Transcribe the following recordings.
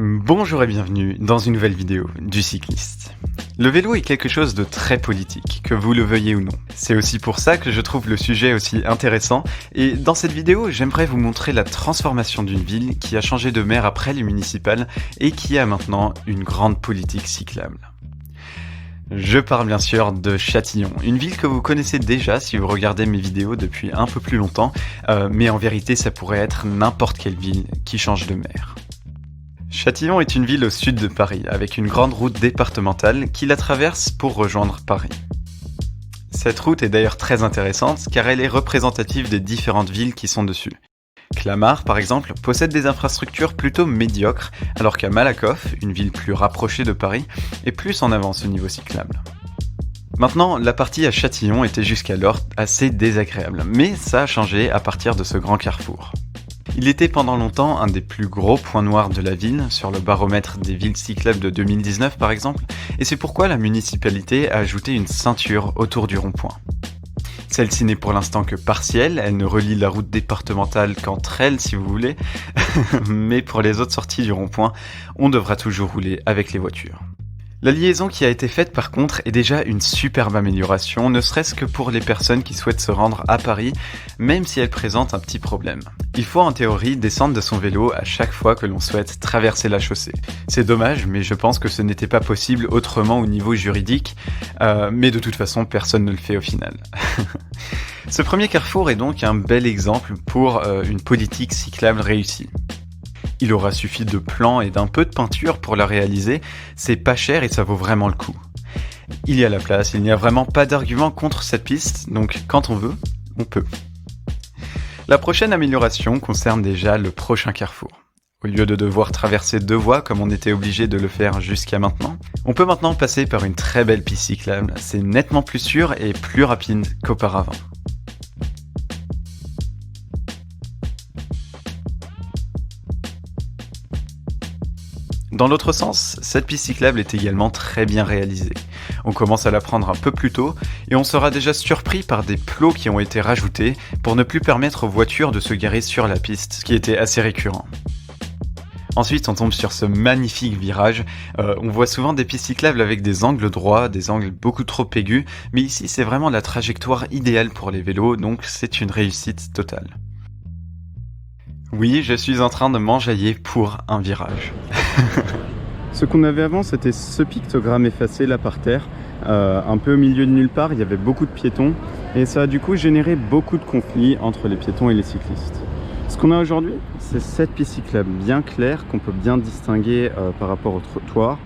Bonjour et bienvenue dans une nouvelle vidéo du cycliste. Le vélo est quelque chose de très politique, que vous le veuillez ou non. C'est aussi pour ça que je trouve le sujet aussi intéressant, et dans cette vidéo, j'aimerais vous montrer la transformation d'une ville qui a changé de maire après les municipales et qui a maintenant une grande politique cyclable. Je parle bien sûr de Châtillon, une ville que vous connaissez déjà si vous regardez mes vidéos depuis un peu plus longtemps, mais en vérité ça pourrait être n'importe quelle ville qui change de maire. Châtillon est une ville au sud de Paris, avec une grande route départementale qui la traverse pour rejoindre Paris. Cette route est d'ailleurs très intéressante car elle est représentative des différentes villes qui sont dessus. Clamart, par exemple, possède des infrastructures plutôt médiocres, alors qu'à Malakoff, une ville plus rapprochée de Paris, est plus en avance au niveau cyclable. Maintenant, la partie à Châtillon était jusqu'alors assez désagréable, mais ça a changé à partir de ce grand carrefour. Il était pendant longtemps un des plus gros points noirs de la ville, sur le baromètre des villes cyclables de 2019 par exemple, et c'est pourquoi la municipalité a ajouté une ceinture autour du rond-point. Celle-ci n'est pour l'instant que partielle, elle ne relie la route départementale qu'entre elles si vous voulez, mais pour les autres sorties du rond-point, on devra toujours rouler avec les voitures. La liaison qui a été faite par contre est déjà une superbe amélioration, ne serait-ce que pour les personnes qui souhaitent se rendre à Paris, même si elle présente un petit problème. Il faut en théorie descendre de son vélo à chaque fois que l'on souhaite traverser la chaussée. C'est dommage, mais je pense que ce n'était pas possible autrement au niveau juridique, mais de toute façon personne ne le fait au final. Ce premier carrefour est donc un bel exemple pour une politique cyclable réussie. Il aura suffi de plans et d'un peu de peinture pour la réaliser, c'est pas cher et ça vaut vraiment le coup. Il y a la place, il n'y a vraiment pas d'argument contre cette piste, donc quand on veut, on peut. La prochaine amélioration concerne déjà le prochain carrefour. Au lieu de devoir traverser deux voies comme on était obligé de le faire jusqu'à maintenant, on peut maintenant passer par une très belle piste cyclable, c'est nettement plus sûr et plus rapide qu'auparavant. Dans l'autre sens, cette piste cyclable est également très bien réalisée. On commence à la prendre un peu plus tôt et on sera déjà surpris par des plots qui ont été rajoutés pour ne plus permettre aux voitures de se garer sur la piste, ce qui était assez récurrent. Ensuite, on tombe sur ce magnifique virage. On voit souvent des pistes cyclables avec des angles droits, des angles beaucoup trop aigus, mais ici c'est vraiment la trajectoire idéale pour les vélos, donc c'est une réussite totale. Oui, je suis en train de m'enjailler pour un virage. Ce qu'on avait avant, c'était ce pictogramme effacé là par terre, un peu au milieu de nulle part, il y avait beaucoup de piétons et ça a du coup généré beaucoup de conflits entre les piétons et les cyclistes. Ce qu'on a aujourd'hui, c'est cette piste cyclable bien claire qu'on peut bien distinguer par rapport au trottoir.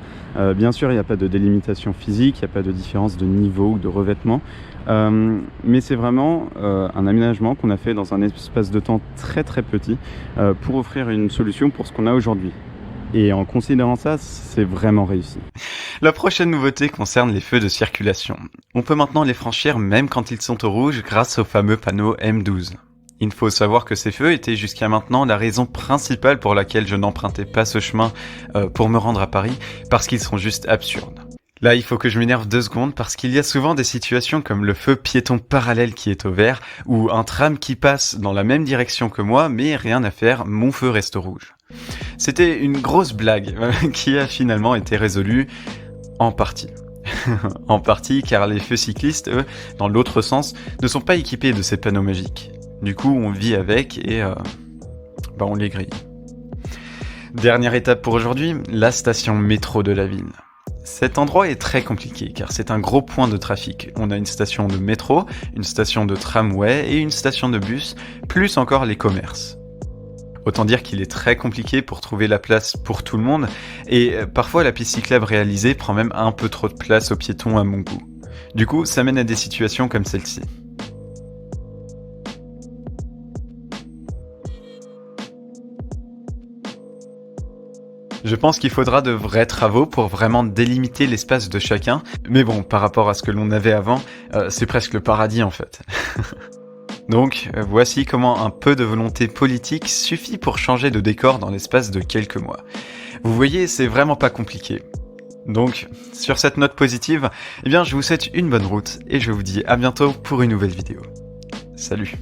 Bien sûr, il n'y a pas de délimitation physique, il n'y a pas de différence de niveau ou de revêtement, mais c'est vraiment un aménagement qu'on a fait dans un espace de temps très très petit pour offrir une solution pour ce qu'on a aujourd'hui. Et en considérant ça, c'est vraiment réussi. La prochaine nouveauté concerne les feux de circulation. On peut maintenant les franchir même quand ils sont au rouge grâce au fameux panneau M12. Il faut savoir que ces feux étaient jusqu'à maintenant la raison principale pour laquelle je n'empruntais pas ce chemin pour me rendre à Paris, parce qu'ils sont juste absurdes. Là, il faut que je m'énerve 2 secondes parce qu'il y a souvent des situations comme le feu piéton parallèle qui est au vert ou un tram qui passe dans la même direction que moi, mais rien à faire, mon feu reste rouge. C'était une grosse blague qui a finalement été résolue en partie. En partie car les feux cyclistes, eux, dans l'autre sens, ne sont pas équipés de ces panneaux magiques. Du coup, on vit avec et on les grille. Dernière étape pour aujourd'hui, la station métro de la ville. Cet endroit est très compliqué car c'est un gros point de trafic. On a une station de métro, une station de tramway et une station de bus, plus encore les commerces. Autant dire qu'il est très compliqué pour trouver la place pour tout le monde et parfois la piste cyclable réalisée prend même un peu trop de place aux piétons à mon goût. Du coup, ça mène à des situations comme celle-ci. Je pense qu'il faudra de vrais travaux pour vraiment délimiter l'espace de chacun, mais bon, par rapport à ce que l'on avait avant, c'est presque le paradis en fait. Donc, voici comment un peu de volonté politique suffit pour changer de décor dans l'espace de quelques mois. Vous voyez, c'est vraiment pas compliqué. Donc, sur cette note positive, je vous souhaite une bonne route et je vous dis à bientôt pour une nouvelle vidéo. Salut!